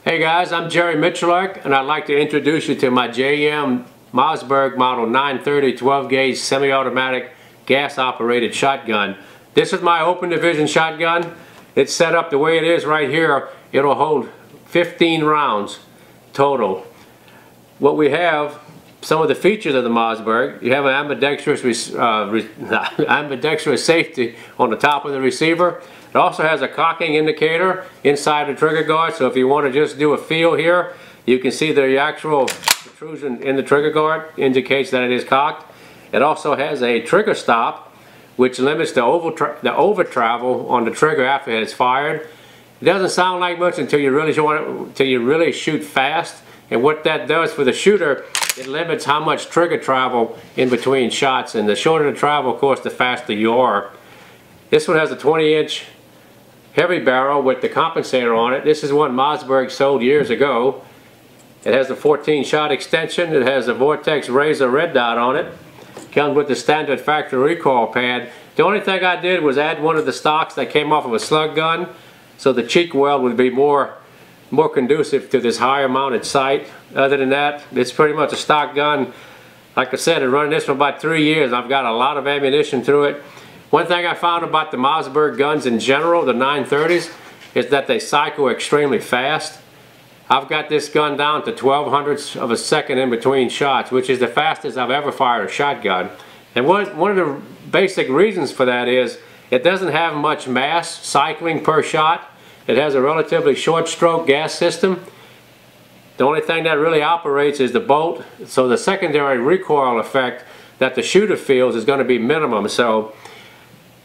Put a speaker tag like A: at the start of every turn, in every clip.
A: Hey guys, I'm Jerry Miculek, and I'd like to introduce you to my JM Mossberg model 930 12 gauge semi-automatic gas operated shotgun. This is my open division shotgun. It's set up the way it is right here. It'll hold 15 rounds total. What we have, some of the features of the Mossberg, you have an ambidextrous safety on the top of the receiver. It also has a cocking indicator inside the trigger guard, so if you want to just do a feel here, you can see the actual protrusion in the trigger guard indicates that it is cocked. It also has a trigger stop, which limits the over travel on the trigger after it's fired. It doesn't sound like much until you really shoot fast, and what that does for the shooter, it limits how much trigger travel in between shots, and the shorter the travel, of course, the faster you are. This one has a 20-inch heavy barrel with the compensator on it. This is one Mossberg sold years ago. It has a 14-shot extension. It has a Vortex Razor red dot on it. Comes with the standard factory recoil pad. The only thing I did was add one of the stocks that came off of a slug gun, so the cheek weld would be more conducive to this higher mounted sight. Other than that, it's pretty much a stock gun. Like I said, I've been running this for about 3 years. I've got a lot of ammunition through it. One thing I found about the Mossberg guns in general, the 930s, is that they cycle extremely fast. I've got this gun down to 0.12 of a second in between shots, which is the fastest I've ever fired a shotgun. And one of the basic reasons for that is it doesn't have much mass cycling per shot. It has a relatively short stroke gas system. The only thing that really operates is the bolt, so the secondary recoil effect that the shooter feels is going to be minimum. So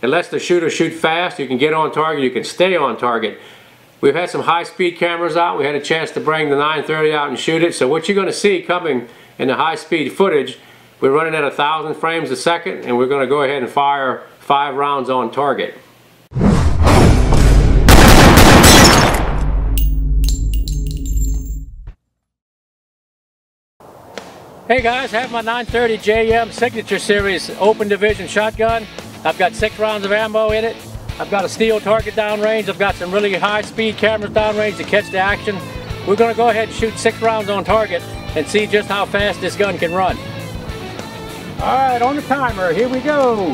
A: it lets the shooter shoot fast. You can get on target, you can stay on target. We've had some high-speed cameras out. We had a chance to bring the 930 out and shoot it. So what you're going to see coming in the high-speed footage, we're running at 1,000 frames a second, and we're going to go ahead and fire 5 rounds on target. Hey guys, I have my 930 JM Signature Series open division shotgun. I've got 6 rounds of ammo in it. I've got a steel target downrange. I've got some really high speed cameras downrange to catch the action. We're going to go ahead and shoot 6 rounds on target and see just how fast this gun can run. Alright, on the timer, here we go.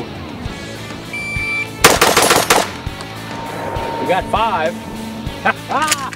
A: We got 5. Ha ha!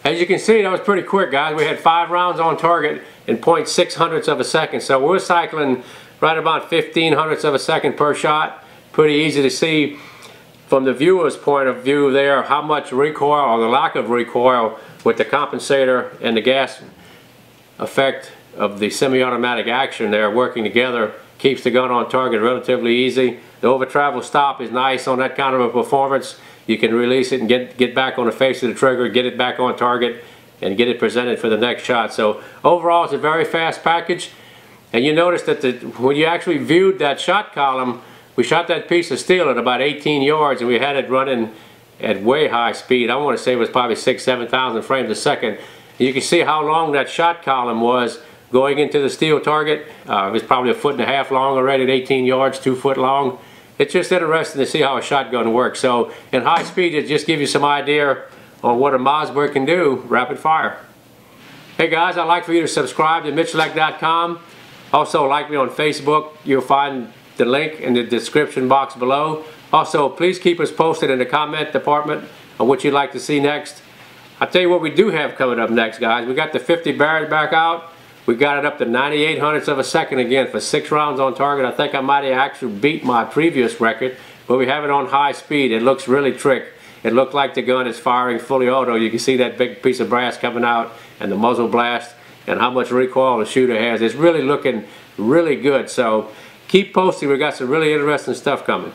A: As you can see, that was pretty quick, guys. We had 5 rounds on target in 0.6 of a second. So we're cycling right about 0.15 of a second per shot. Pretty easy to see from the viewer's point of view there how much recoil or the lack of recoil with the compensator and the gas effect of the semi-automatic action there working together keeps the gun on target relatively easy. The over travel stop is nice on that kind of a performance. You can release it and get back on the face of the trigger, get it back on target, and get it presented for the next shot. So overall, it's a very fast package. And you notice that when you actually viewed that shot column, we shot that piece of steel at about 18 yards, and we had it running at way high speed. I want to say it was probably 6,000–7,000 frames a second. You can see how long that shot column was going into the steel target. It was probably 1.5 feet long already at 18 yards, 2 foot long. It's just interesting to see how a shotgun works. So in high speed, it just gives you some idea on what a Mossberg can do, rapid fire. Hey guys, I'd like for you to subscribe to Miculek.com. Also like me on Facebook. You'll find the link in the description box below. Also, please keep us posted in the comment department on what you'd like to see next. I'll tell you what we do have coming up next, guys. We got the 50 Barrett back out. We got it up to 98 hundredths of a second again for 6 rounds on target. I think I might have actually beat my previous record, but we have it on high speed. It looks really trick. It looked like the gun is firing fully auto. You can see that big piece of brass coming out and the muzzle blast and how much recoil the shooter has. It's really looking really good. So keep posting. We got some really interesting stuff coming.